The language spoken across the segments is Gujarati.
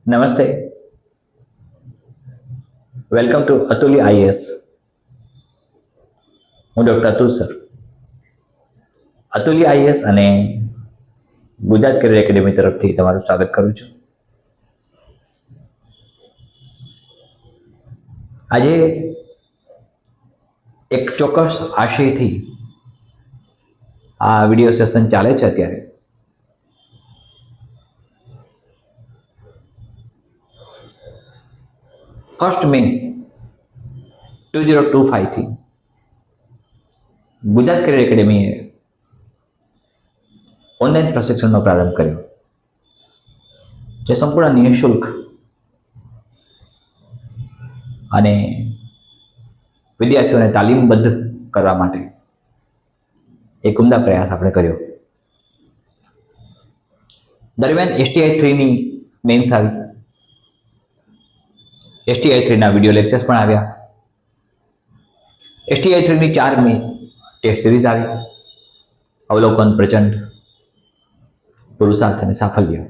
નમસ્તે. Welcome to Atulya IAS. હું doctor Atul sir. Atulya IAS અને ગુજરાત કરિયર એકેડેમી તરફથી તમારું સ્વાગત કરું છું. આજે એક ચોક્કસ આશયથી આ વિડીયો સેશન ચાલે છે. અત્યારે 1 મે 2025 થી ગુજરાત કરિયર એકેડેમીએ ઓનલાઈન પ્રશિક્ષણનો પ્રારંભ કર્યો, જે સંપૂર્ણ નિઃશુલ્ક અને વિદ્યાર્થીઓને તાલીમબદ્ધ કરવા માટે એક ઉમદા પ્રયાસ આપણે કર્યો. દરમિયાન STI 3ની મેન્સ આવી, STI 3ના વિડીયો લેક્ચર્સ પણ આવ્યા, STI 3ની 4 મે ટેસ્ટ સિરીઝ આવી, અવલોકન, પ્રચંડ, પુરુષાર્થ અને સાફલ્ય.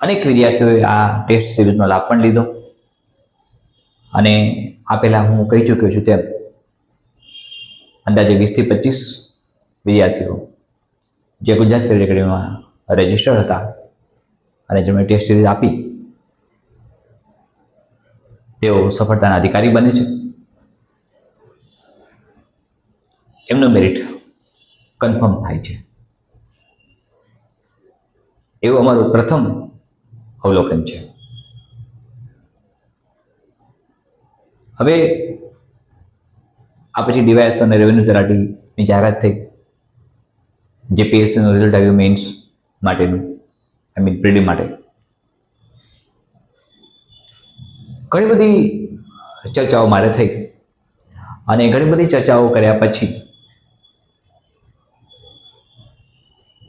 અનેક વિદ્યાર્થીઓએ આ ટેસ્ટ સિરીઝનો લાભ પણ લીધો અને આ પહેલાં હું કહી ચૂક્યો છું તેમ અંદાજે 20 થી 25 વિદ્યાર્થીઓ જે ગુજરાત કરિયર એકેડેમીમાં રજિસ્ટર હતા અને જેમણે ટેસ્ટ સિરીઝ આપી તેઓ સફળતાના અધિકારી બને છે. એમનું મેરિટ કન્ફર્મ થાય છે. એવું અમારું પ્રથમ અવલોકન છે. હવે આ પછી ડીવાયએસ અને રેવન્યુ તલાટીની જાહેરાત થઈ. JPSCનું રિઝલ્ટ આવ્યું મેન્સ માટેનું, પ્રિલિમ માટે. ઘણી બધી ચર્ચાઓ મારે થઈ અને ઘણી બધી ચર્ચાઓ કર્યા પછી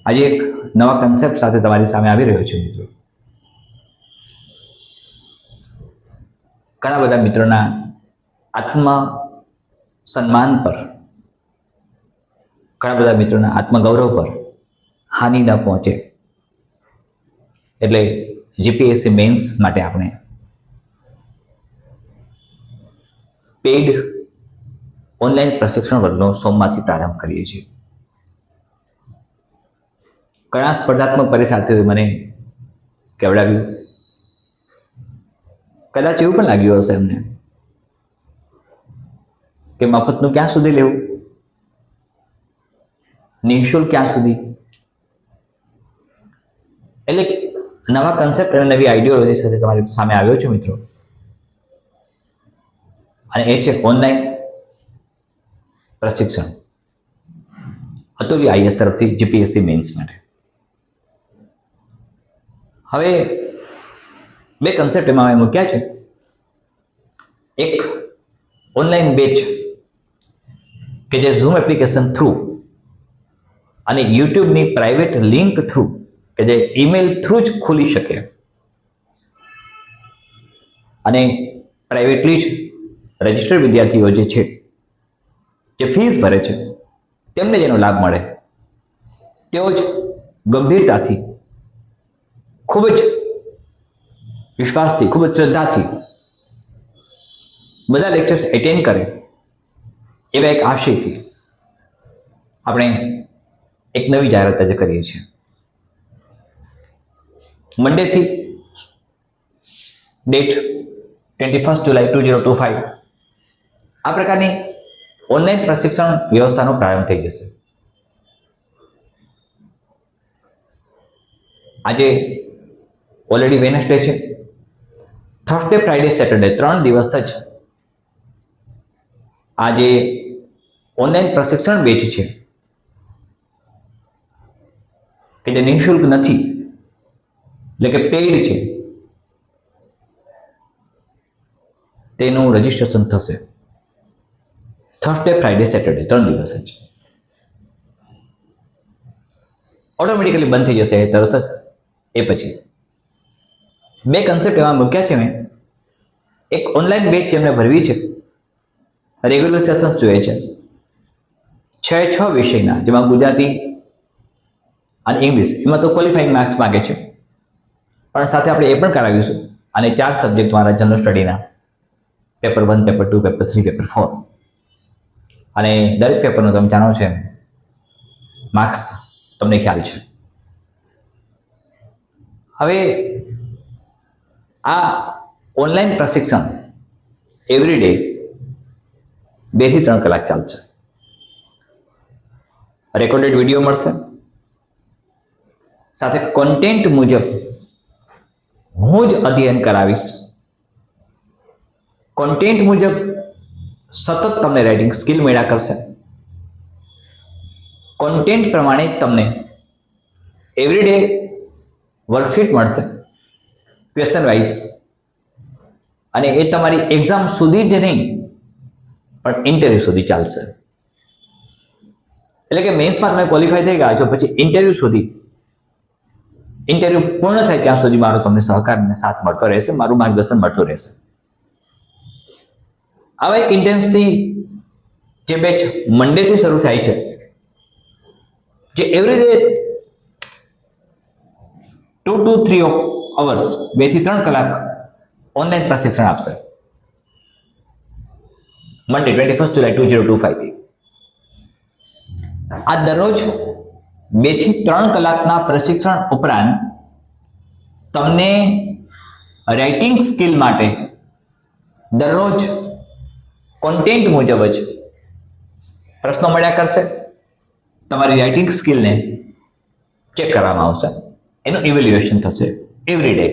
આજે એક નવા કન્સેપ્ટ સાથે તમારી સામે આવી રહ્યો છું મિત્રો. ઘણા બધા મિત્રોના આત્મ સન્માન પર, ઘણા બધા મિત્રોના આત્મગૌરવ પર હાનિ ન પહોંચે એટલે GPSC મેન્સ માટે આપણે પેઇડ ઓનલાઈન પ્રશિક્ષણ વર્ગનો સોમવારથી પ્રારંભ કરીએ છીએ. ઘણા સ્પર્ધાત્મક પરીક્ષાર્થીઓએ મને કહેવડાવ્યું, કદાચ એવું પણ લાગ્યું હશે એમને કે મફતનું ક્યાં સુધી લેવું, નિઃશુલ્ક ક્યાં સુધી. એટલે નવા કન્સેપ્ટ અને નવી આઈડિયોલોજી સાથે તમારી સામે આવ્યો છું મિત્રો. અને એ છે ઓનલાઈન પ્રશિક્ષણ અતુલ્ય આઈએસ તરફથી GPSC મેન્સ માટે. હવે બે કન્સેપ્ટ એમાં મેં મૂક્યા છે. એક ઓનલાઈન બેચ કે જે ઝૂમ એપ્લિકેશન થ્રુ અને યુટ્યુબની પ્રાઇવેટ લિંક થ્રુ કે જે ઈમેલ થ્રુ જ ખુલી શકે અને પ્રાઇવેટલી જ રજિસ્ટર્ડ વિદ્યાર્થીઓ જે છે, જે ફીસ ભરે છે, તેમને જેનો લાભ મળે, તેઓ જ ગંભીરતાથી, ખૂબ જ વિશ્વાસથી, ખૂબ જ શ્રદ્ધાથી બધા લેક્ચર્સ એટેન્ડ કરે એવા એક આશયથી આપણે એક નવી જાહેરાત આજે કરીએ છીએ. મંડેથી ડેટ 21 જુલાઈ 2025 આ પ્રકારની ઓનલાઈન પ્રશિક્ષણ વ્યવસ્થાનો પ્રારંભ થઈ જશે. આજે ઓલરેડી વેનસડે છે. થર્સડે, ફ્રાઈડે, સેટરડે 3 દિવસ જ આ જે ઓનલાઈન પ્રશિક્ષણ બેચ છે કે જે નિઃશુલ્ક નથી, એટલે કે પેઇડ છે, તેનું રજિસ્ટ્રેશન થશે થર્સડે, ફ્રાઈડે, સેટરડે 3 દિવસ જ. ઓટોમેટિકલી બંધ થઈ જશે તરત જ. એ પછી બે કન્સેપ્ટ એમાં મૂક્યા છે મેં. એક ઓનલાઈન બેચ જેમને ભરવી છે, રેગ્યુલર સેશન્સ જોઈએ છે 6 વિષયના, જેમાં ગુજરાતી અને ઇંગ્લિશ, એમાં તો ક્વોલિફાઈંગ માર્ક્સ માગે છે. પણ સાથે આપણે એ પણ કરાવીશું અને 4 સબ્જેક્ટ તમારા જનરલ સ્ટડીના પેપર 1, પેપર 2, પેપર 3, પેપર 4 અને દરેક પેપરનો તમે જાણો છે માર્ક્સ તમને ખ્યાલ છે. હવે આ ઓનલાઈન પ્રશિક્ષણ એવરી ડે 2 થી 3 કલાક ચાલશે. રેકોર્ડેડ વિડીયો મળશે, સાથે કોન્ટેન્ટ મુજબ હું જ અધ્યયન કરાવીશ. કોન્ટેન્ટ મુજબ સતત તમને રાઇટિંગ સ્કિલ મળ્યા કરશે. કોન્ટેન્ટ પ્રમાણે તમને એવરી ડે વર્કશીટ મળશે ક્વેશ્ચન વાઇઝ, અને એ તમારી એક્ઝામ સુધી જ નહીં પણ ઇન્ટરવ્યૂ સુધી ચાલશે. એટલે કે મેન્સમાં તમે ક્વોલિફાય થઈ ગયા છો પછી ઇન્ટરવ્યૂ સુધી, ઇન્ટરવ્યૂ પૂર્ણ થાય ત્યાં સુધી મારો તમને સહકાર અને સાથ મળતો રહેશે, મારું માર્ગદર્શન મળતું રહેશે. આવા એક ઇન્ટેન્સથી જે બેચ મંડેથી શરૂ થાય છે, જે એવરી ડે 2 to 3 અવર્સ 2 થી 3 કલાક ઓનલાઈન પ્રશિક્ષણ આપશે. મંડે 21 જુલાઈ 2025 થી આ દરરોજ 2 થી 3 કલાકના પ્રશિક્ષણ ઉપરાંત તમને રાઇટિંગ સ્કિલ માટે દરરોજ કોન્ટેન્ટ મુજબ જ પ્રશ્નો મળ્યા કરશે. તમારી રાઇટિંગ સ્કિલને ચેક કરવામાં આવશે, એનું ઇવેલ્યુએશન થશે એવરી ડે.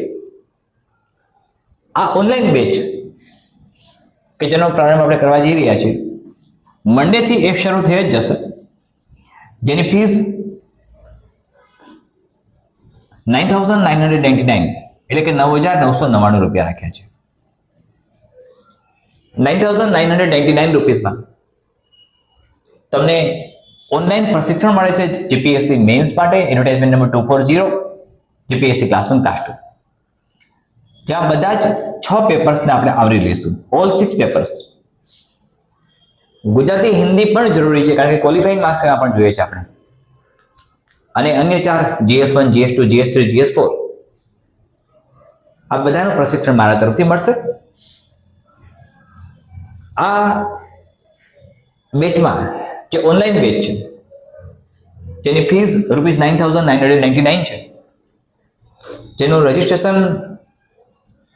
આ ઓનલાઈન બેચ કે જેનો પ્રારંભ આપણે કરવા જઈ રહ્યા છીએ મંડેથી એ શરૂ થઈ જ જશે, જેની ફીસ 9,999 એટલે કે 9,999 રૂપિયા રાખ્યા છે. 9,999 રૂપીસમાં તમને ઓનલાઈન પ્રશિક્ષણ મળે છે જીપીએસસી મેન્સ માટે, advertisement number 240, GPSC class 1, class 2, જ્યાં બધા જ 6 પેપર્સને આપણે આવરી લઈશું. All 6 papers. ગુજરાતી હિન્દી પણ જરૂરી છે કારણ કે ક્વોલિફાઈંગ માર્ક્સ એમાં પણ જોઈએ છે આપણે. અને અન્ય 4 GS1, GS2, GS3, GS4 આ બધાનું પ્રશિક્ષણ મારા તરફથી મળશે. આ બેચમાં જે ઓનલાઈન બેચ છે જેની ફીસ ₹9,999 છે, જેનું રજીસ્ટ્રેશન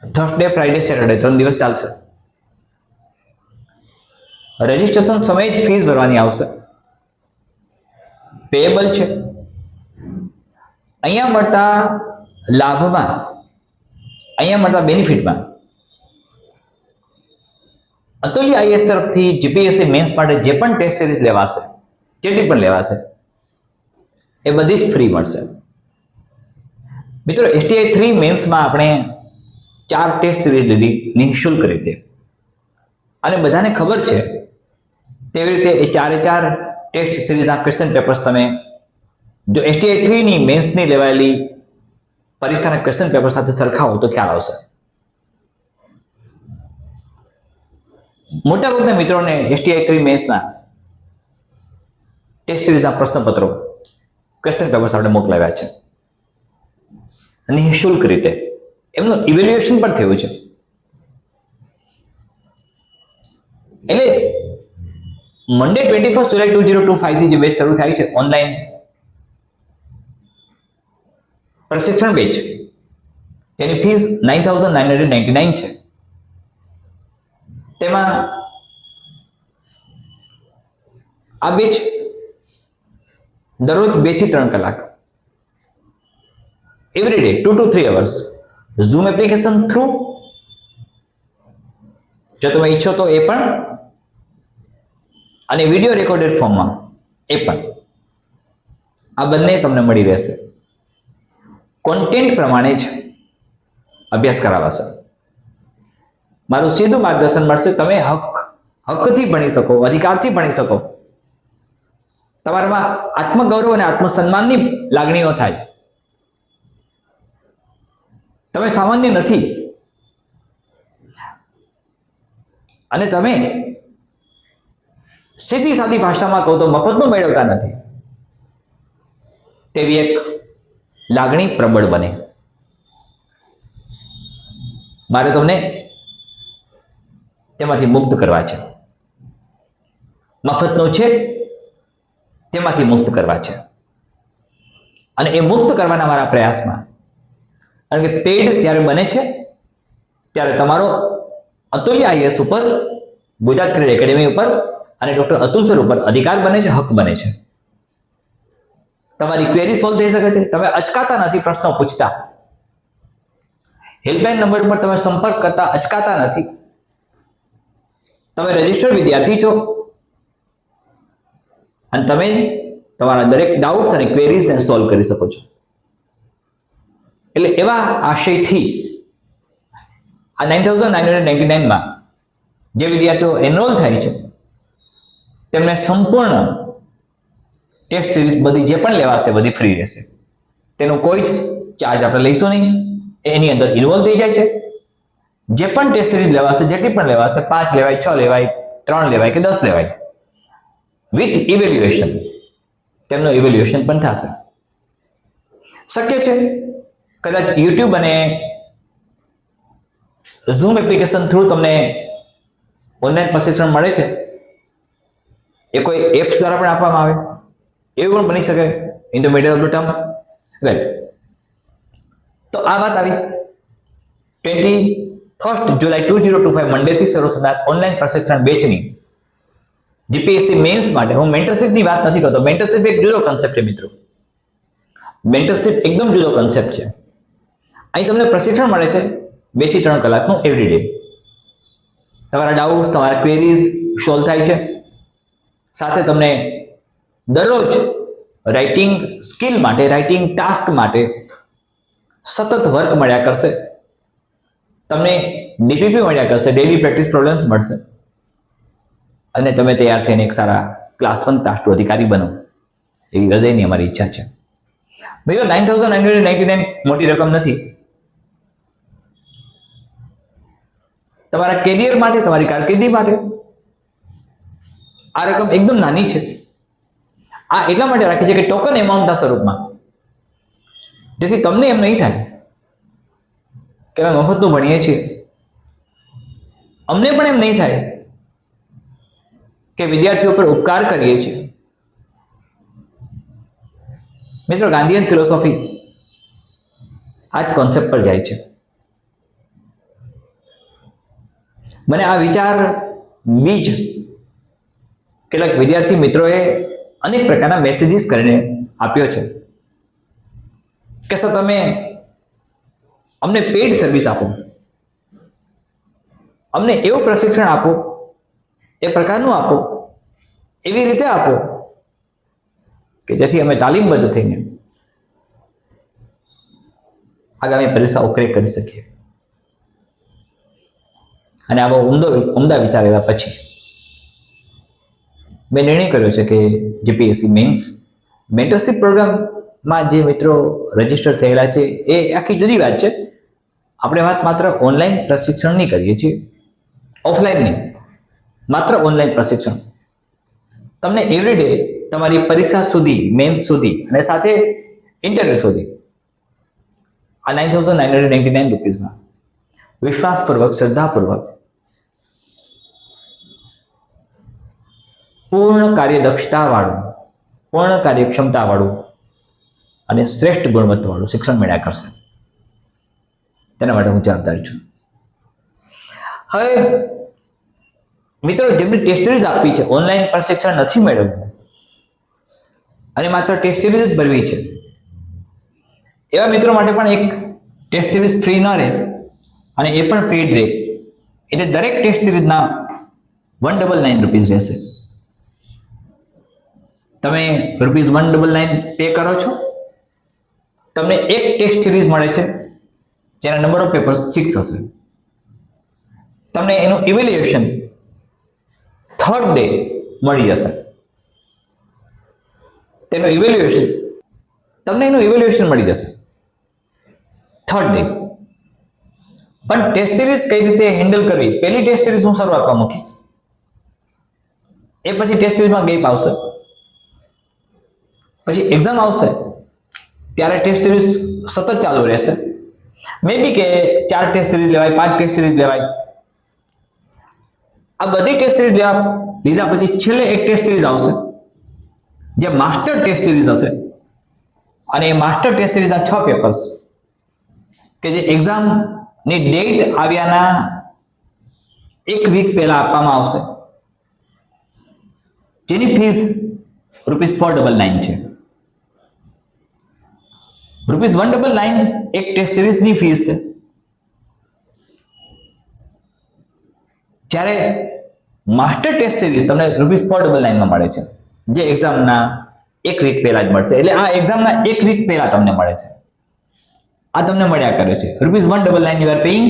થર્સડે, ફ્રાઈડે, સેટરડે 3 દિવસ ચાલશે. રજીસ્ટ્રેશન સમયે જ ફીસ ભરવાની આવશે. પેએબલ છે. અહીંયા મળતા લાભમાં, અહીંયા મળતા બેનિફિટમાં અતુલ્ય આઈએસ તરફથી જીપીએસસી મેન્સ માટે જે પણ ટેસ્ટ સિરીઝ લેવાશે, જેટલી પણ લેવાશે, એ બધી જ ફ્રી મળશે. મિત્રો, STI 3 મેન્સમાં આપણે 4 ટેસ્ટ સિરીઝ લીધી નિઃશુલ્ક રીતે, અને બધાને ખબર છે તેવી રીતે એ 4 ટેસ્ટ સિરીઝના ક્વેશ્ચન પેપર્સ તમે જો STI 3 ની મેન્સની લેવાયેલી પરીક્ષાના ક્વેશ્ચન પેપર સાથે સરખાવો તો ખ્યાલ આવશે. મોટાભાગના મિત્રોને STI 3 મેન્સના ટેસ્ટ સિરીઝના પ્રશ્નપત્રો, ક્વેશ્ચન પેપર્સ આપણે મોકલાવ્યા છે નિઃશુલ્ક રીતે. એમનું ઇવેલ્યુએશન પણ થયું છે. એટલે મંડે 21 જુલાઈ 2025 થી જે બેચ શરૂ થાય છે ઓનલાઈન પ્રશિક્ષણ બેચ, તેની ફીસ 9,999 છે. તેમાં આ બેચ દરરોજ 2 થી 3 કલાક every day 2 to 3 hours zoom application through, જો તમે ઈચ્છો તો એ પણ, અને વિડીયો રેકોર્ડેડ ફોર્મમાં એ પણ. આ બંને તમને મળી રહેશે. કોન્ટેન્ટ પ્રમાણે જ અભ્યાસ કરાવાશે. મારું સીધું માર્ગદર્શન મળશે. તમે હકથી ભણી શકો, અધિકારથી ભણી શકો. તમારામાં આત્મગૌરવ અને આત્મસન્માનની લાગણીઓ થાય. તમે સામાન્ય નથી અને તમે સીધી સાદી ભાષામાં કહો તો મફતનું મેળવતા નથી, તેવી એક લાગણી પ્રબળ બને. મારે તમને તેમાંથી મુક્ત કરવા છે. મફતનું છે તેમાંથી મુક્ત કરવા છે. અને એ મુક્ત કરવાના મારા પ્રયાસમાં, કારણ કે પેડ ત્યારે બને છે ત્યારે તમારો અતુલ્ય આઈએસ ઉપર, ગુજરાત ક્રેડિટ એકેડેમી ઉપર અને ડૉક્ટર અતુલ સર ઉપર અધિકાર બને છે, હક બને છે. તમારી ક્વેરી સોલ્વ થઈ શકે છે. તમે અચકાતા નથી પ્રશ્નો પૂછતા. હેલ્પલાઇન નંબર ઉપર તમે સંપર્ક કરતા અચકાતા નથી. તમે રજિસ્ટર્ડ વિદ્યાર્થી છો અને તમે તમારા દરેક ડાઉટ્સ અને ક્વેરીઝને સોલ્વ કરી શકો છો. એટલે એવા આશયથી આ 9999માં જે વિદ્યાર્થીઓ એનરોલ થાય છે તેમને સંપૂર્ણ ટેસ્ટ સિરીઝ બધી જે પણ લેવાશે બધી ફ્રી રહેશે. તેનો કોઈ જ ચાર્જ આપણે લઈશું નહીં. એની અંદર ઇન્વોલ્વ થઈ જાય છે. જે પણ ટેસ્ટ સિરીઝ લેવાશે, જેટલી પણ લેવાશે, 5 લેવાય, 6 લેવાય, 3 લેવાય કે 10 લેવાય, વિથ ઇવેલ્યુએશન, તેમનું ઇવેલ્યુએશન પણ થશે. શક્ય છે કદાચ યુટ્યુબ અને ઝૂમ એપ્લિકેશન થ્રુ તમને ઓનલાઈન પ્રશિક્ષણ મળે છે, એ કોઈ એપ્સ દ્વારા પણ આપવામાં આવે, એવું પણ બની શકે in the middle of the term. Well, તો આ વાત આવી 21 જુલાઈ 2025 મંડેથી શરૂ થનાર ઓનલાઈન પ્રશિક્ષણ બેચની જીપીએસસી મેન્સ માટે. હું મેન્ટરશીપની વાત નથી કરતો. મેન્ટરશીપ એક જુદો કન્સેપ્ટ છે મિત્રો. મેન્ટરશીપ એકદમ જુદો કન્સેપ્ટ છે. અહીં તમને પ્રશિક્ષણ મળે છે 2 થી 3 કલાકનું એવરી ડે. તમારા ડાઉટ, તમારા ક્વેરીઝ સોલ્વ થાય છે. સાથે તમને દરરોજ રાઇટિંગ સ્કિલ માટે, રાઇટિંગ ટાસ્ક માટે સતત વર્ક મળ્યા કરશે. તમને ડીપીપી મળ્યા કરશે, ડેઇલી પ્રેક્ટિસ પ્રોબ્લેમ્સ મળશે અને તમે તૈયાર થઈને એક સારા ક્લાસ 1 ક્લાસ 2 અધિકારી બનો એવી હૃદયની અમારી ઈચ્છા છે. મિત્રો 9999 મોટી રકમ નથી. તમારા કેરિયર માટે, તમારી કારકિર્દી માટે આ રકમ એકદમ નાની છે. આ એટલા માટે રાખી છે કે ટોકન એમાઉન્ટના સ્વરૂપમાં, જેથી તમને એમ નહીં થાય કે અમે મફતનું ભણીએ છીએ. અમને પણ એમ નહીં થાય કે વિદ્યાર્થીઓ પર ઉપકાર કરીએ છીએ. મિત્રો, ગાંધીયન ફિલોસોફી આ જ કોન્સેપ્ટ પર જાય છે. મને આ વિચાર બીજ કેટલાક વિદ્યાર્થી મિત્રોએ અનેક પ્રકારના મેસેજીસ કરીને આપ્યો છે કે સર તમે અમને પેઇડ સર્વિસ આપો, અમને એવું પ્રશિક્ષણ આપો, એ પ્રકારનું આપો, એવી રીતે આપો કે જેથી અમે તાલીમબદ્ધ થઈને આગામી પરીક્ષાઓ ક્રેક કરી શકીએ. અને આવો ઉમદા વિચાર આવ્યા પછી મેં નિર્ણય કર્યો છે કે જીપીએસસી મેન્સ મેન્ટરશીપ પ્રોગ્રામમાં જે મિત્રો રજીસ્ટર થયેલા છે એ આખી જુદી વાત છે. આપણે વાત માત્ર ઓનલાઈન પ્રશિક્ષણની કરીએ છીએ, ઓફલાઈન નહીં, માત્ર ઓનલાઈન પ્રશિક્ષણ. તમને એવરીડે તમારી પરીક્ષા સુધી, મેન્સ સુધી અને સાથે ઇન્ટરવ્યુ સુધી આ 9999 રૂપીસમાં વિશ્વાસપૂર્વક, શ્રદ્ધાપૂર્વક, પૂર્ણ કાર્યદક્ષતાવાળું, પૂર્ણ કાર્યક્ષમતાવાળું અને શ્રેષ્ઠ ગુણવત્તાવાળું શિક્ષણ મળ્યા કરશે. તેના માટે હું જવાબદાર છું. હવે મિત્રો, જેમની ટેસ્ટ સિરીઝ આપવી છે, ઓનલાઈન પ્રશિક્ષણ નથી મેળવવું અને માત્ર ટેસ્ટ સિરીઝ જ ભરવી છે, એવા મિત્રો માટે પણ એક ટેસ્ટ સિરીઝ ફ્રી ન રહે અને એ પણ પેઇડ રહે. એટલે દરેક ટેસ્ટ સિરીઝના 199 રૂપીસ રહેશે. તમે ₹199 પે કરો છો, તમને એક ટેસ્ટ સિરીઝ મળે છે જેના નંબર ઓફ પેપર્સ 6 હશે. તમને એનું ઇવેલ્યુએશન 3rd ડે મળી જશે. તમને એનું ઇવેલ્યુએશન મળી જશે 3rd ડે. પણ ટેસ્ટ સિરીઝ કઈ રીતે હેન્ડલ કરવી, પહેલી ટેસ્ટ સિરીઝ હું શરૂઆતમાં મૂકીશ, એ પછી ટેસ્ટ સિરીઝમાં ગેપ આવશે, પછી એક્ઝામ આવશે ત્યારે ટેસ્ટ સિરીઝ સતત ચાલુ રહેશે મે બી કે 4 ટેસ્ટ સિરીઝ લેવાય, 5 ટેસ્ટ સિરીઝ લેવાય. આ બધી ટેસ્ટ સિરીઝ લીધા પછી છેલ્લે એક ટેસ્ટ સિરીઝ આવશે જે માસ્ટર ટેસ્ટ સિરીઝ હશે, અને એ માસ્ટર ટેસ્ટ સિરીઝના 6 પેપર્સ કે જે એક્ઝામની ડેટ આવ્યાના 1 વીક પહેલા આપવામાં આવશે, જેની ફીસ ₹499 છે. ₹199 એક ટેસ્ટ સિરીઝની ફીસ છે. જ્યારે માસ્ટર ટેસ્ટ સિરીઝ તમને ₹499 માં મળે છે, જે એક્ઝામના 1 વીક પહેલા જ મળશે. એટલે આ એક્ઝામના 1 વીક પહેલા તમને મળે છે. આ તમને મળ્યા કરે છે. ₹199 યુ આર પેઇંગ.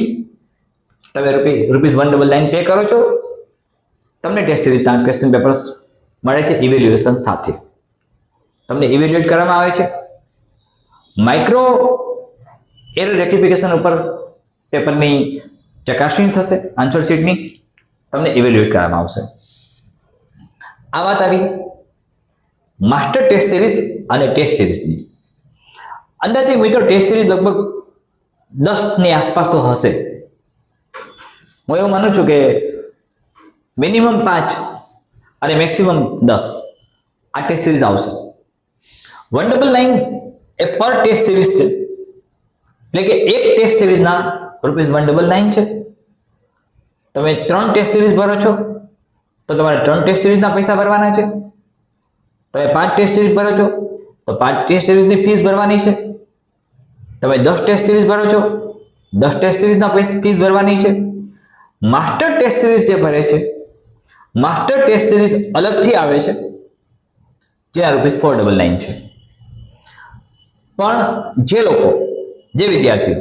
તમે ₹199 પે કરો છો, તમને ટેસ્ટ સિરીઝના ક્વેશ્ચન પેપર્સ મળે છે ઇવેલ્યુએશન સાથે. તમને ઇવેલ્યુએટ કરવામાં આવે છે. માઇક્રો એરર રેક્ટિફિકેશન ઉપર પેપરની ચકાસણી થશે, આન્સર શીટની તમને ઇવેલ્યુએટ કરવામાં આવશે. આ વાત આવી માસ્ટર ટેસ્ટ સિરીઝ અને ટેસ્ટ સિરીઝની. અંદાજે મિત્રો ટેસ્ટ સિરીઝ લગભગ 10ની આસપાસ તો હશે. હું એવું માનું છું કે મિનિમમ 5 અને મેક્સિમમ 10 આ ટેસ્ટ સિરીઝ આવશે. 199 એ પર ટેસ્ટ સિરીઝ છે, એટલે કે એક ટેસ્ટ સિરીઝના ₹199 છે. તમે 3 ટેસ્ટ સિરીઝ ભરો છો તો તમારે 3 ટેસ્ટ સિરીઝના પૈસા ભરવાના છે. તમે 5 ટેસ્ટ સિરીઝ ભરો છો તો 5 ટેસ્ટ સિરીઝની ફીસ ભરવાની છે. તમે 10 ટેસ્ટ સિરીઝ ભરો છો 10 ટેસ્ટ સિરીઝના ફીસ ભરવાની છે. માસ્ટર ટેસ્ટ સિરીઝ જે ભરે છે, માસ્ટર ટેસ્ટ સિરીઝ અલગથી આવે છે, જેના ₹499 છે. પણ જે વિદ્યાર્થીઓ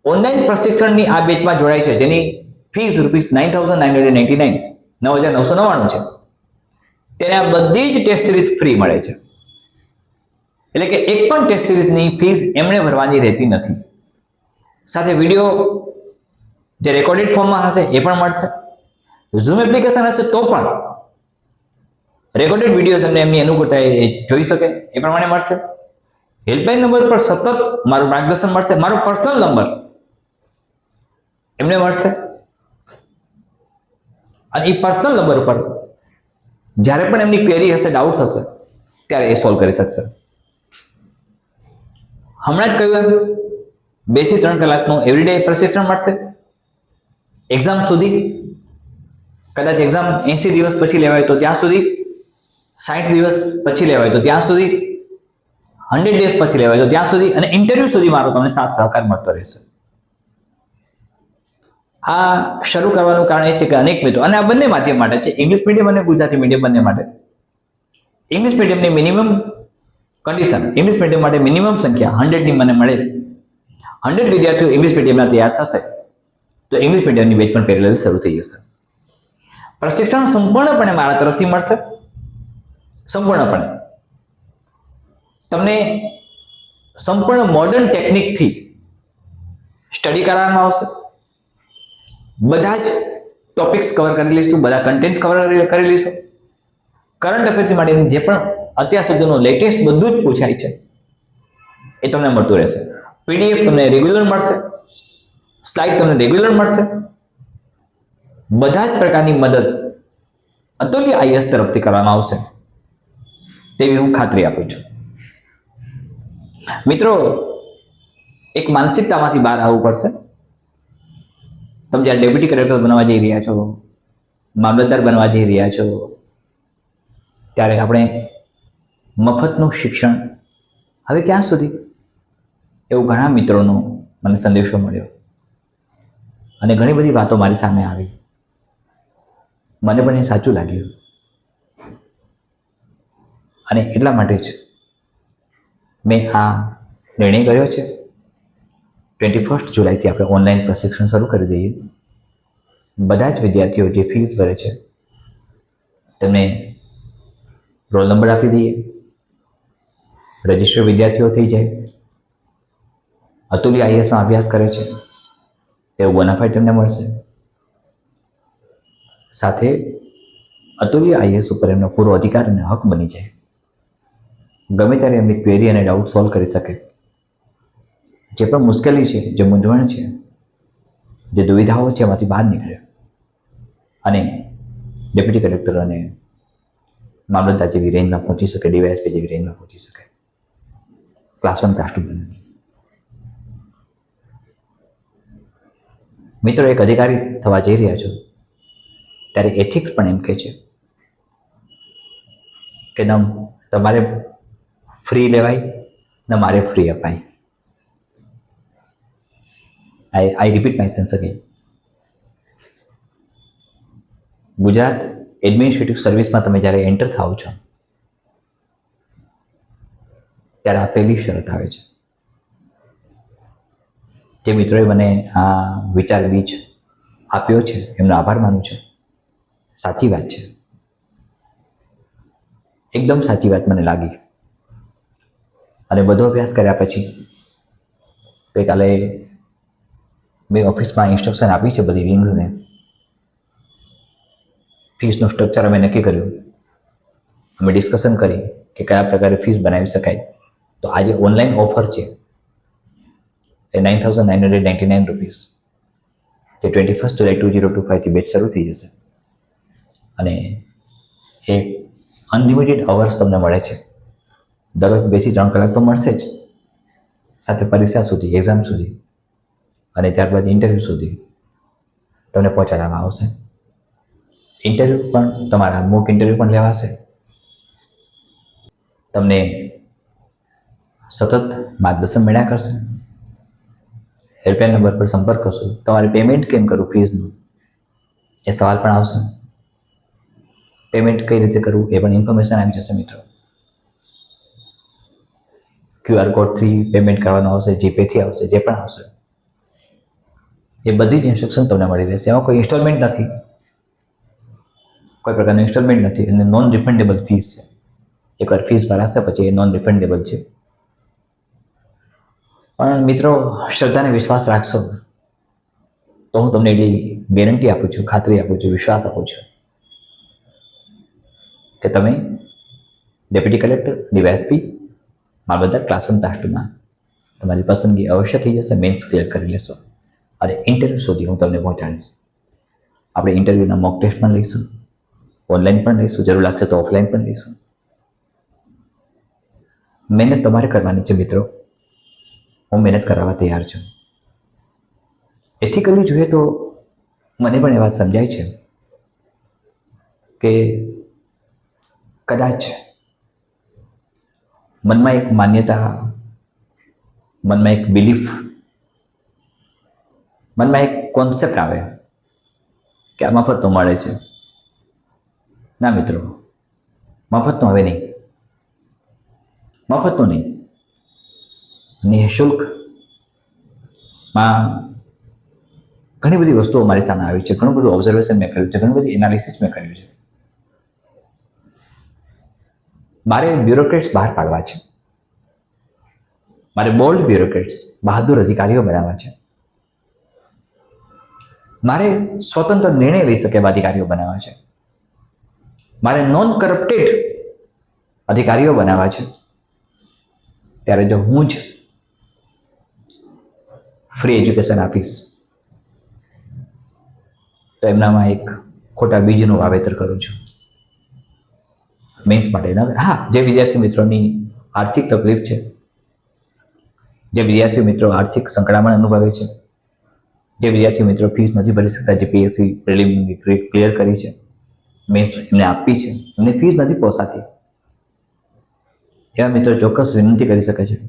ઓનલાઈન પ્રશિક્ષણની આ બેચમાં જોડાય છે, જેની ફીસ ₹9,999 9,999 છે, તેને આ બધી જ ટેસ્ટ સિરીઝ ફ્રી મળે છે. એટલે કે એક પણ ટેસ્ટ સિરીઝની ફીસ એમણે ભરવાની રહેતી નથી. સાથે વિડીયો જે રેકોર્ડેડ ફોર્મમાં હશે એ પણ મળશે. ઝૂમ એપ્લિકેશન હશે તો પણ રેકોર્ડેડ વિડીયો તમને એમની અનુકૂળતા એ જોઈ શકે એ પ્રમાણે મળશે. હેલ્પલાઇન નંબર પર સતત મારું માર્ગદર્શન મળશે. મારો પર્સનલ નંબર એમને મળશે, અને એ પર્સનલ નંબર પર જ્યારે પણ એમની ક્વેરી હશે, ડાઉટ્સ હશે, ત્યારે એ સોલ્વ કરી શકશે. હમણાં જ કહ્યું એમ 2 થી 3 કલાકનું એવરીડે પ્રશિક્ષણ મળશે એક્ઝામ સુધી. કદાચ એક્ઝામ 80 દિવસ પછી લેવાય તો ત્યાં સુધી, 60 દિવસ પછી લેવાય તો ત્યાં સુધી, 100 ડેઝ પછી લેવાય તો ત્યાં સુધી, અને ઇન્ટરવ્યુ સુધી મારો તમને સાથ સહકાર મળતો રહેશે. આ શરૂ કરવાનું કારણ એ છે કે અનેક મિત્રો, અને આ બંને માધ્યમ માટે છે, ઇંગ્લિશ મીડિયમ અને ગુજરાતી મીડિયમ બંને માટે. ઇંગ્લિશ મીડિયમની મિનિમમ કન્ડિશન, ઇંગ્લિશ મીડિયમ માટે મિનિમમ સંખ્યા 100ની મને મળે. 100 વિદ્યાર્થીઓ ઇંગ્લિશ મીડિયમના તૈયાર થશે તો ઇંગ્લિશ મીડિયમની બેચ પણ પેરેલલ શરૂ થઈ જશે. પ્રશિક્ષણ સંપૂર્ણપણે મારા તરફથી મળશે. સંપૂર્ણપણે તમને સંપૂર્ણ મોડર્ન ટેકનિકથી સ્ટડી કરાવવામાં આવશે. બધા જ ટોપિક્સ કવર કરી લઈશું, બધા કન્ટેન્ટ્સ કવર કરી લઈશું. કરંટ અફેર્સથી માંડીને જે પણ અત્યાર સુધીનું લેટેસ્ટ બધું જ પૂછાય છે એ તમને મળતું રહેશે. પીડીએફ તમને રેગ્યુલર મળશે, સ્લાઇડ તમને રેગ્યુલર મળશે. બધા જ પ્રકારની મદદ અતુલ્ય આઈએએસ તરફથી કરવામાં આવશે તેવી હું ખાતરી આપું છું. મિત્રો, એક માનસિકતામાંથી બહાર આવવું પડશે. તમે જ્યારે ડેપ્યુટી કલેક્ટર બનવા જઈ રહ્યા છો, મામલતદાર બનવા જઈ રહ્યા છો, ત્યારે આપણે મફતનું શિક્ષણ હવે ક્યાં સુધી, એવું ઘણા મિત્રોનો મને સંદેશો મળ્યો અને ઘણી બધી વાતો મારી સામે આવી. મને પણ એ સાચું લાગ્યું, અને એટલા માટે જ મેં આ નિર્ણય કર્યો છે 21 જુલાઈથી આપણે ઓનલાઈન પ્રશિક્ષણ શરૂ કરી દઈએ. બધા જ વિદ્યાર્થીઓ જે ફીસ ભરે છે તેમને રોલ નંબર આપી દઈએ, રજિસ્ટર વિદ્યાર્થીઓ થઈ જાય, અતુલ્ય આઈએએસમાં અભ્યાસ કરે છે તેવું બોનાફાઇડ તેમને મળશે. સાથે અતુલ્ય આઈએએસ ઉપર એમનો પૂરો અધિકાર અને હક બની જાય. ગમે ત્યારે એમની ક્વેરી અને ડાઉટ સોલ્વ કરી શકે, જે પણ મુશ્કેલી છે, જે મૂંઝવણ છે, જે દુવિધાઓ છે એમાંથી બહાર નીકળે અને ડેપ્યુટી કલેક્ટર અને મામલતદાર જેવી રેન્જમાં પહોંચી શકે, ડીવાયએસપી જેવી રેન્જમાં પહોંચી શકે, ક્લાસ 1 ક્લાસ 2 બને. મિત્રો, એક અધિકારી થવા જઈ રહ્યા છો ત્યારે એથિક્સ પણ એમ કહે છે કે ન તમારે ફ્રી લેવાય ન મારે ફ્રી અપાય. આઈ repeat my sense again. Gujarat administrative સર્વિસમાં તમે જ્યારે એન્ટર થાઓ છો ત્યારે આ પહેલી શરત આવે છે. જે મિત્રોએ મને આ વિચાર બીજ આપ્યો છે એમનો આભાર માનું છું. સાચી વાત છે, એકદમ સાચી વાત મને લાગી. અને બધો અભ્યાસ કર્યા પછી ગઈકાલે મેં ઓફિસમાં ઇન્સ્ટ્રક્શન આપી છે બધી વિંગ્સને. ફીસનું સ્ટ્રક્ચર અમે નક્કી કર્યું, અમે ડિસ્કશન કરી કે કયા પ્રકારે ફીસ બનાવી શકાય. તો આજે ઓનલાઈન ઓફર છે એ ₹9,999, જે 21 જુલાઈ 2025થી બેચ શરૂ થઈ જશે અને એ અનલિમિટેડ અવર્સ તમને મળે છે. દરરોજ 2 થી 3 કલાક તો મળશે જ, સાથે પરીક્ષા સુધી, એક્ઝામ સુધી અને ત્યારબાદ ઇન્ટરવ્યૂ સુધી તમને પહોંચાડવામાં આવશે. ઇન્ટરવ્યૂ પણ તમારા મોક ઇન્ટરવ્યૂ પણ લેવાશે. તમને સતત માર્ગદર્શન મળ્યા કરશે. હેલ્પલાઇન નંબર પર સંપર્ક કરશો. તમારે પેમેન્ટ કેમ કરવું ફીસનું એ સવાલ પણ આવશે. પેમેન્ટ કઈ રીતે કરવું એ પણ ઇન્ફોર્મેશન આવી જશે મિત્રો. QR કોડથી પેમેન્ટ કરવાનું આવશે, જીપેથી આવશે, જે પણ આવશે એ બધી જ ઇન્સ્ટ્રક્શન તમને મળી રહેશે. એમાં કોઈ ઇન્સ્ટોલમેન્ટ નથી, કોઈ પ્રકારનું ઇન્સ્ટોલમેન્ટ નથી અને નોન રિફંડેબલ ફીસ છે. એકવાર ફીસ ભરાશે પછી એ નોન રિફંડેબલ છે. પણ મિત્રો, શ્રદ્ધાને વિશ્વાસ રાખશો તો હું તમને એટલી ગેરંટી આપું છું, ખાતરી આપું છું, વિશ્વાસ આપું છું કે તમે ડેપ્યુટી કલેક્ટર, ડીવાયએસપી, મામલતદાર ક્લાસ 1 ક્લાસ 2માં તમારી પસંદગી અવશ્ય થઈ જશે. મેન્સ ક્લિયર કરી લેશો અને ઇન્ટરવ્યૂ સુધી હું તમને પહોંચાડીશ. આપણે ઇન્ટરવ્યૂના મોક ટેસ્ટ પણ લઈશું, ઓનલાઈન પણ લઈશું, જરૂર લાગશે તો ઓફલાઈન પણ લઈશું. મહેનત તમારે કરવાની છે મિત્રો. હું મહેનત કરાવવા તૈયાર છું. એથિકલી જોઈએ તો મને પણ એ વાત સમજાય છે કે કદાચ મનમાં એક માન્યતા, મનમાં એક બિલીફ, મનમાં એક કોન્સેપ્ટ આવે કે આ મફતનું મળે છે. ના મિત્રો, મફતનું હવે નહીં, મફતનું નહીં. નિઃશુલ્કમાં ઘણી બધી વસ્તુઓ મારી સામે આવી છે, ઘણું બધું ઓબ્ઝર્વેશન મેં કર્યું છે, ઘણી બધી એનાલિસિસ મેં કર્યું છે. મારે બ્યુરોક્રેટ્સ બહાર પાડવા છે, મારે બોલ્ડ બ્યુરોક્રેટ્સ, બહાદુર અધિકારીઓ બનાવવા છે, મારે સ્વતંત્ર નિર્ણય લઈ શકે એવા અધિકારીઓ બનાવવા છે, મારે નોન કરપ્ટેડ અધિકારીઓ બનાવવા છે. ત્યારે જો હું જ ફ્રી એજ્યુકેશન આપીશ તો એમનામાં એક ખોટા બીજનું વાવેતર કરું છું. મેન્સ માટે હા, જે વિદ્યાર્થી મિત્રોની આર્થિક તકલીફ છે, જે વિદ્યાર્થી મિત્રો આર્થિક સંકળામણ અનુભવે છે, જે વિદ્યાર્થી મિત્રો ફીસ નથી ભરી શકતા, જે પીએસસી પ્રિલિમિનરી ક્લિયર કરી છે, મેન્સ એમને આપી છે, એમને ફીસ નથી પોસાતી, એવા મિત્રો ચોક્કસ વિનંતી કરી શકે છે.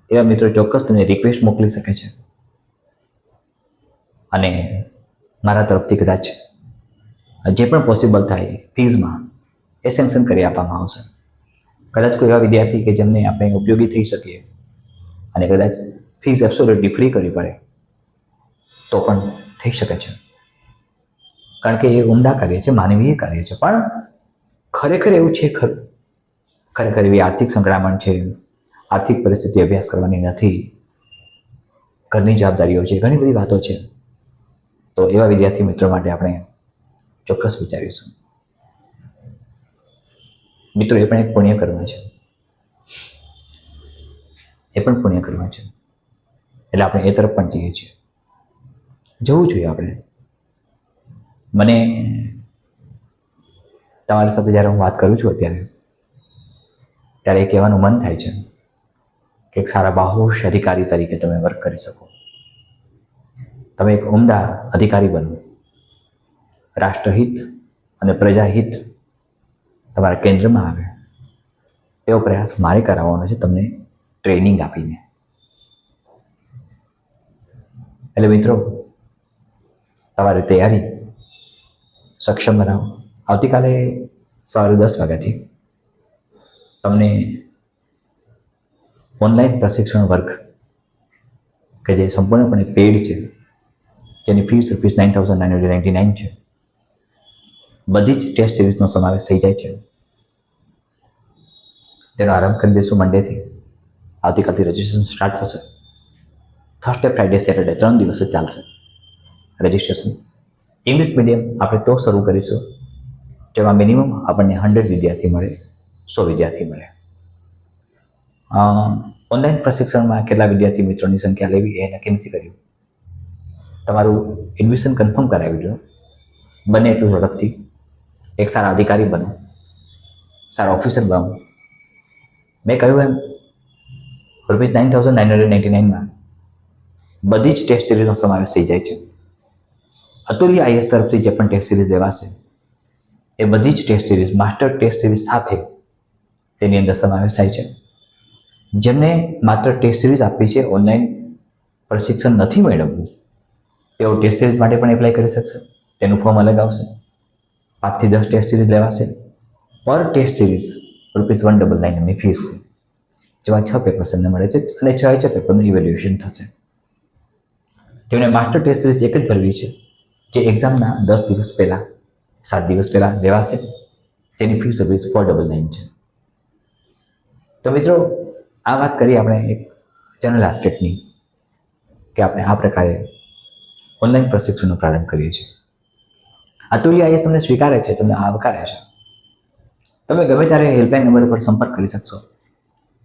એવા મિત્રો ચોક્કસ તમને રિક્વેસ્ટ મોકલી શકે છે અને મારા તરફથી કદાચ જે પણ પોસિબલ થાય ફીઝમાં એ સેન્કશન કરી આપવામાં આવશે. કદાચ કોઈ એવા વિદ્યાર્થી કે જેમને આપણે ઉપયોગી થઈ શકીએ અને કદાચ ફીસ એબ્સોલ્યુટલી ફ્રી કરવી પડે તો પણ થઈ શકે છે, કારણ કે એ ઉમદા કાર્ય છે, માનવીય કાર્ય છે. પણ ખરેખર એવું છે ખરું, ખરેખર એવી આર્થિક સંકળામણ છે, આર્થિક પરિસ્થિતિ અભ્યાસ કરવાની નથી, ઘરની જવાબદારીઓ છે, ઘણી બધી વાતો છે. તો એવા વિદ્યાર્થી મિત્રો માટે આપણે ચોક્કસ વિચારીશું. મિત્રો, એ પણ એક પુણ્ય કર્મ છે, એ પણ પુણ્ય કર્મ છે. એટલે આપણે એ તરફ પણ જઈએ છીએ. જવું જોઈએ આપણે. મને તમારી સાથે જ્યારે હું વાત કરું છું ત્યારે એ કહેવાનું મન થાય છે કે એક સારા બાહોશ અધિકારી તરીકે તમે વર્ક કરી શકો, તમે એક ઉમદા અધિકારી બનો, રાષ્ટ્રહિત અને પ્રજાહિત તમારા કેન્દ્રમાં આવે તેવો પ્રયાસ મારે કરાવવાનો છે, તમને ટ્રેનિંગ આપીને. એટલે મિત્રો, તમારી તૈયારી સક્ષમ બનાવો. આવતીકાલે સવારે 10 વાગ્યાથી તમને ઓનલાઈન પ્રશિક્ષણ વર્ગ કે જે સંપૂર્ણપણે પેઇડ છે, જેની ફીસ ₹9,999 છે, બધી જ ટેસ્ટ સિરીઝનો સમાવેશ થઈ જાય છે. તેનો આરંભ કરી દઈશું મંડેથી. આવતીકાલથી રજિસ્ટ્રેશન સ્ટાર્ટ થશે. થર્સડે, ફ્રાઈડે, સેટરડે 3 દિવસ જ ચાલશે રજિસ્ટ્રેશન. ઇંગ્લિશ મીડિયમ આપણે તો શરૂ કરીશું જેમાં મિનિમમ આપણને 100 વિદ્યાર્થી મળે, 100 વિદ્યાર્થી મળે. ઓનલાઈન પ્રશિક્ષણમાં કેટલા વિદ્યાર્થી મિત્રોની સંખ્યા લેવી એ નક્કી નથી કર્યું. તમારું એડમિશન કન્ફર્મ કરાવી લો, બને એટલું ઝડપથી. એક સારા અધિકારી બનો, સારા ઓફિસર બનો. મેં કહ્યું એમ ₹9,999માં બધી જ ટેસ્ટ સિરીઝનો સમાવેશ થઈ જાય છે. અતુલ્ય આઈએસ તરફથી જે પણ ટેસ્ટ સિરીઝ લેવાશે એ બધી જ test series master test series સાથે તેની અંદર સમાવેશ થાય છે. જેમને માત્ર ટેસ્ટ સિરીઝ આપી છે, ઓનલાઈન પ્રશિક્ષણ નથી મેળવવું, તેઓ ટેસ્ટ સિરીઝ માટે પણ એપ્લાય કરી શકશે. તેનું ફોર્મ અલગ આવશે. 5 થી 10 ટેસ્ટ સિરીઝ લેવાશે. પર ટેસ્ટ સિરીઝ ₹199 એમની ફીસ છે, જેમાં 6 પેપર તમને મળે છે અને 6 પેપરનું ઇવેલ્યુએશન થશે. જેમને માસ્ટર ટેસ્ટ સિરીઝ એક જ ભરવી છે, જે એક્ઝામના 10 દિવસ પહેલાં, 7 દિવસ પહેલાં લેવાશે, જેની ફીસ ₹499 છે. તો મિત્રો, આ વાત કરી આપણે એક જનરલ આસ્પેક્ટની કે આપણે આ પ્રકારે ઓનલાઈન પ્રશિક્ષણનો પ્રારંભ કરીએ છીએ. અતુલ્ય આઈએસ તમને સ્વીકારે છે, તમને આવકારે છે. તમે ગમે ત્યારે હેલ્પલાઇન નંબર પર સંપર્ક કરી શકશો.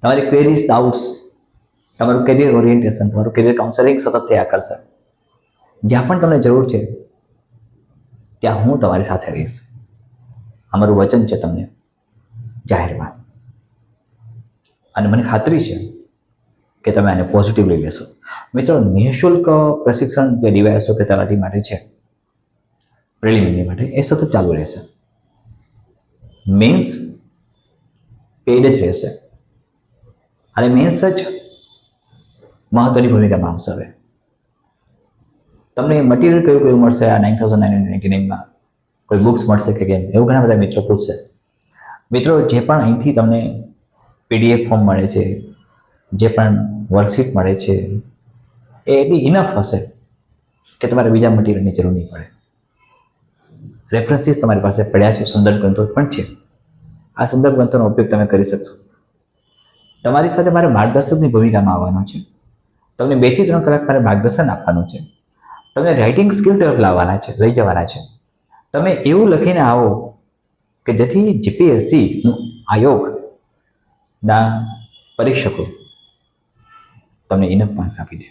તમારી ક્વેરીઝ, ડાઉટ્સ, તમારું કેરિયર ઓરિએન્ટેશન, તમારું કેરિયર કાઉન્સેલિંગ સતત થયા કરશે. જ્યાં પણ તમને જરૂર છે ત્યાં હું તમારી સાથે રહીશ. અમારું વચન છે તમને જાહેરમાં, અને મને ખાતરી છે કે તમે આને પોઝિટિવલી લેશો. મિત્રો, નિઃશુલ્ક પ્રશિક્ષણ જે ડિવાઇસો કે તલાટી માટે છે, પ્રિલિમિનરી માટે, એ સતત ચાલુ રહેશે. મેન્સ પેઇડ જ રહેશે અને મેન્સ જ મહત્વની ભૂમિકામાં આવશે. હવે તમને મટીરિયલ કયું મળશે આ 9,999માં? કોઈ બુક્સ મળશે કે કેમ, એવું ઘણા બધા મિત્રો પૂછશે. મિત્રો, જે પણ અહીંથી તમને PDF ફોર્મ મળે છે, જે પણ વર્કશીટ મળે છે, એ એટલી ઇનફ હશે કે તમારે બીજા મટીરિયલની જરૂર નહીં પડે. રેફરન્સીસ તમારી પાસે પડ્યા છે, સંદર્ભ ગ્રંથો પણ છે. આ સંદર્ભ ગ્રંથોનો ઉપયોગ તમે કરી શકશો. તમારી સાથે મારે માર્ગદર્શકની ભૂમિકામાં આવવાનું છે. તમને 2 થી 3 કલાક મારે માર્ગદર્શન આપવાનું છે. તમને રાઇટિંગ સ્કિલ તરફ લાવવાના છે, લઈ જવાના છે. તમે એવું લખીને આવો કે જેથી GPSCનું આયોગના પરીક્ષકો તમને ઇનફ માર્ક્સ આપી દે.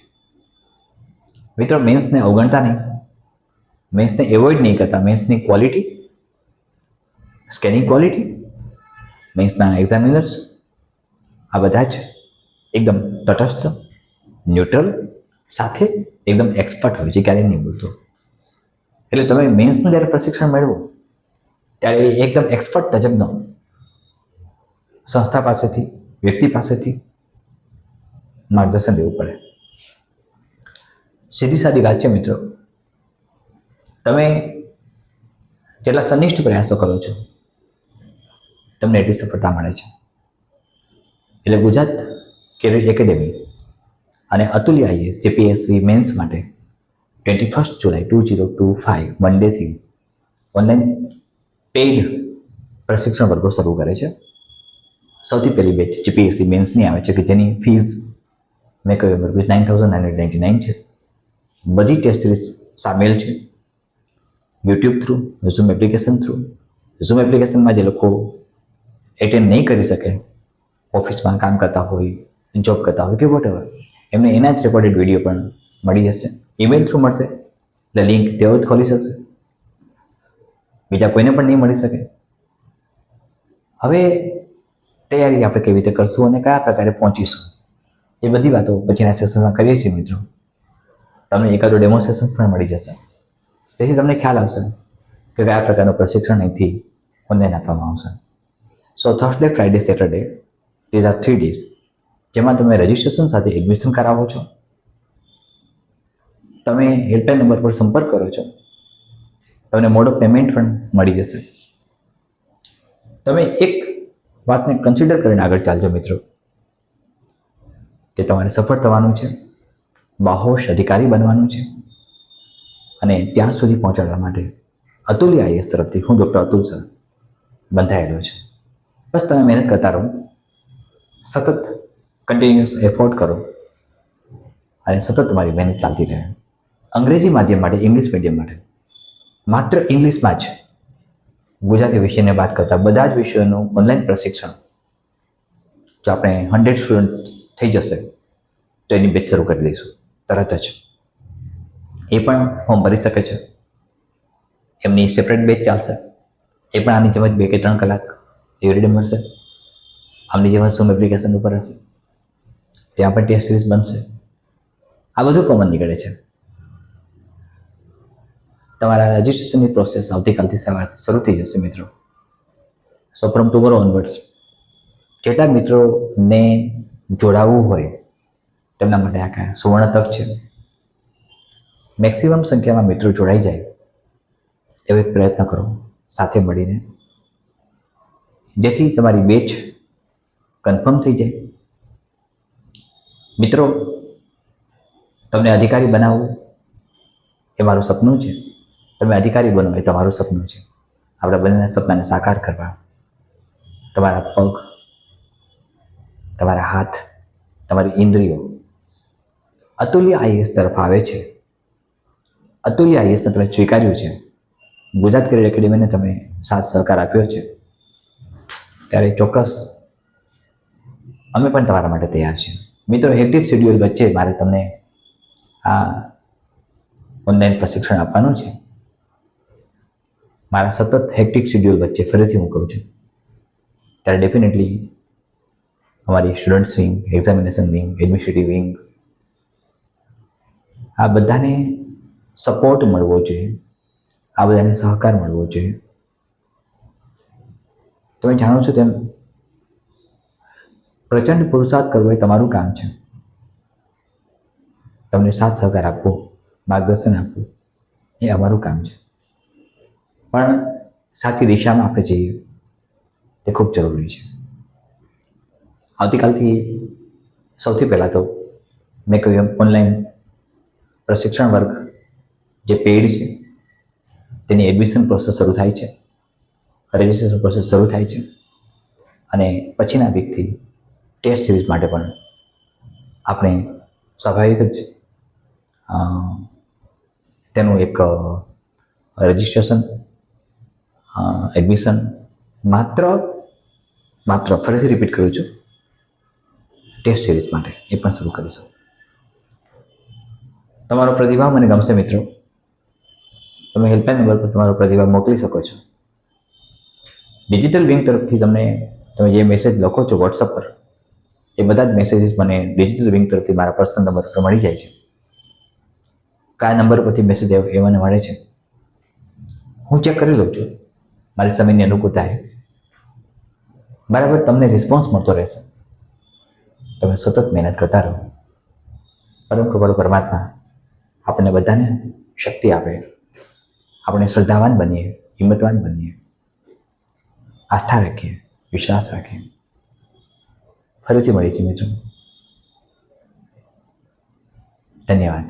મિત્રો, મેન્સને અવગણતા નહીં, મેન્સને એવોઇડ નહીં કરતા. મેન્સની ક્વોલિટી, સ્કેનિંગ ક્વોલિટી, મેન્સના એક્ઝામિનર્સ, આ બધા જ એકદમ તટસ્થ, ન્યુટ્રલ, સાથે એકદમ એક્સપર્ટ હોય છે, ક્યારેય નહીં બોલતો. એટલે તમે મેન્સનું જ્યારે પ્રશિક્ષણ મેળવો ત્યારે એકદમ એક્સપર્ટ તજજ્ઞ સંસ્થા પાસેથી, વ્યક્તિ પાસેથી માર્ગદર્શન લેવું પડે. સીધી સાદી વાત છે મિત્રો. તમે જેટલા સનિષ્ઠ પ્રયાસો કરો છો, તમને એટલી સફળતા મળે છે. એટલે ગુજરાત કેરિયર એકેડેમી અને અતુલ્ય આઈએસ GPSC મેન્સ માટે 21 જુલાઈ 2025 મંડેથી ઓનલાઈન પેઇડ પ્રશિક્ષણ વર્ગો શરૂ કરે છે. સૌથી પહેલી બેચ GPSC મેન્સની આવે છે કે જેની ફીસ મેં કહ્યું ₹9,999 છે. બધી ટેસ્ટ સિરીઝ સામેલ છે. YouTube through, zoom application through. Zoom એપ્લિકેશનમાં જે લોકો એટેન્ડ નહીં કરી શકે, ઓફિસમાં કામ કરતા હોય, જોબ કરતા હોય કે વોટ એવર, એમને એના જ રેકોર્ડેડ વિડીયો પણ મળી જશે. ઈમેલ થ્રુ મળશે, એટલે લિંક તેઓ જ ખોલી શકશે, બીજા કોઈને પણ નહીં મળી શકે. હવે તૈયારી આપણે કેવી રીતે કરશું અને કયા પ્રકારે પહોંચીશું, એ બધી વાતો પછીના સેશનમાં કરીએ છીએ મિત્રો. તમને એકાદો ડેમો સેશન પણ મળી જશે, જેથી તમને ખ્યાલ આવશે કે કયા પ્રકારનું પ્રશિક્ષણ અહીંથી ઓનલાઈન આપવામાં આવશે. So Thursday, Friday, Saturday, these are 3 days, જેમાં તમે રજિસ્ટ્રેશન સાથે એડમિશન કરાવો છો, તમે હેલ્પલાઇન નંબર પર સંપર્ક કરો છો, તમને મોડ ઓફ પેમેન્ટ પણ મળી જશે. તમે એક વાતને કન્સિડર કરીને આગળ ચાલજો મિત્રો, કે તમારે સફળ થવાનું છે, બાહોશ અધિકારી બનવાનું છે, અને ત્યાં સુધી પહોંચાડવા માટે અતુલ્ય આઈએએસ તરફથી હું ડૉક્ટર અતુલ સર બંધાયેલો છે. બસ તમે મહેનત કરતા રહો, સતત કન્ટિન્યુઅસ એફોર્ટ કરો, અને સતત તમારી મહેનત ચાલતી રહે. અંગ્રેજી માધ્યમ માટે, ઇંગ્લિશ મીડિયમ માટે માત્ર ઇંગ્લિશમાં જ ગુજરાતી વિષયને બાદ કરતા બધા જ વિષયોનું ઓનલાઈન પ્રશિક્ષણ જો આપણે 100 સ્ટુડન્ટ થઈ જશે તો એની બેચ શરૂ કરી દઈશું તરત જ. એ પણ ફોર્મ ભરી શકે છે, એમની સેપરેટ બેચ ચાલશે, એ પણ આની જેમ જ 2 કે 3 કલાક એવરીડે મળશે. આમની જેમ જ ઝૂમ એપ્લિકેશન ઉપર હશે, ત્યાં પણ ટેસ્ટ સિરીઝ બનશે. આ બધું કોમન નીકળે છે. તમારા રજિસ્ટ્રેશનની પ્રોસેસ આવતીકાલથી શરૂ થઈ જશે મિત્રો. સો ફ્રોમ ટુમોરો ઓનવર્ડ્સ જેટલા મિત્રોને જોડાવવું હોય તેમના માટે આ સુવર્ણ તક છે. મેક્સિમમ સંખ્યામાં મિત્રો જોડાઈ જાય એવો એક પ્રયત્ન કરો સાથે મળીને, જેથી તમારી બેચ કન્ફર્મ થઈ જાય. મિત્રો, તમને અધિકારી બનાવવું એ મારું સપનું છે, તમે અધિકારી બનો એ તમારું સપનું છે. આપણા બંનેના સપનાને સાકાર કરવા તમારા પગ, તમારા હાથ, તમારી ઇન્દ્રિયો અતુલ્ય આઈએએસ તરફ આવે છે. અતુલ્ય આઈએએસને તમે સ્વીકાર્યું છે, ગુજરાત કરિયર એકેડેમીને તમે સાથ સહકાર આપ્યો છે, ત્યારે ચોક્કસ અમે પણ તમારા માટે તૈયાર છીએ. મિત્રો, હેક્ટિક શેડ્યુલ વચ્ચે મારે તમને આ ઓનલાઈન પ્રશિક્ષણ આપવાનું છે. મારા સતત હેક્ટિક શેડ્યુલ વચ્ચે ફરીથી હું કહું છું, ત્યારે ડેફિનેટલી અમારી students wing, examination wing, administrative wing, આ બધાને સપોર્ટ મળવો જોઈએ, આ બધાને સહકાર મળવો જોઈએ. તમે જાણો છો તેમ પ્રચંડ પુરુષાર્થ કરવો એ તમારું કામ છે. તમને સાથ સહકાર આપવો, માર્ગદર્શન આપવું એ અમારું કામ છે. પણ સાચી દિશામાં આપણે જઈએ તે ખૂબ જરૂરી છે. આવતીકાલથી સૌથી પહેલાં તો મેં કહ્યું એમ ઓનલાઈન પ્રશિક્ષણ વર્ગ જે પેઇડ છે તેની એડમિશન પ્રોસેસ શરૂ થાય છે, રજિસ્ટ્રેશન પ્રોસેસ શરૂ થાય છે, અને પછીના વીકથી ટેસ્ટ સિરીઝ માટે પણ આપણે સ્વાભાવિક જ તેનું એક રજિસ્ટ્રેશન, એડમિશન માત્ર ફરીથી રિપીટ કરું છું, ટેસ્ટ સિરીઝ માટે એ પણ શરૂ કરીશું. તમારો પ્રતિભાવ મને ગમશે મિત્રો. તમે હેલ્પલાઇન નંબર પર તમારો પ્રતિભાવ મોકલી શકો છો. ડિજિટલ વિંગ તરફથી તમે જે મેસેજ લખો છો વોટ્સઅપ પર, એ બધા જ મેસેજીસ મને ડિજિટલ વિંગ તરફથી મારા પર્સનલ નંબર પર મળી જાય છે. કયા નંબર પરથી મેસેજ આવ્યો એ મને મળે છે, હું ચેક કરી લઉં છું મારી સમયની અનુકૂળતાએ. બરાબર તમને રિસ્પોન્સ મળતો રહેશે. તમે સતત મહેનત કરતા રહો. પરમ કૃપાળુ પરમાત્મા આપણને બધાને શક્તિ આપે, આપણે શ્રદ્ધાવાન બનીએ, હિંમતવાન બનીએ, આસ્થા રાખીએ, વિશ્વાસ રાખીએ. ફરીથી મળીએ છીએ મિત્રો. ધન્યવાદ.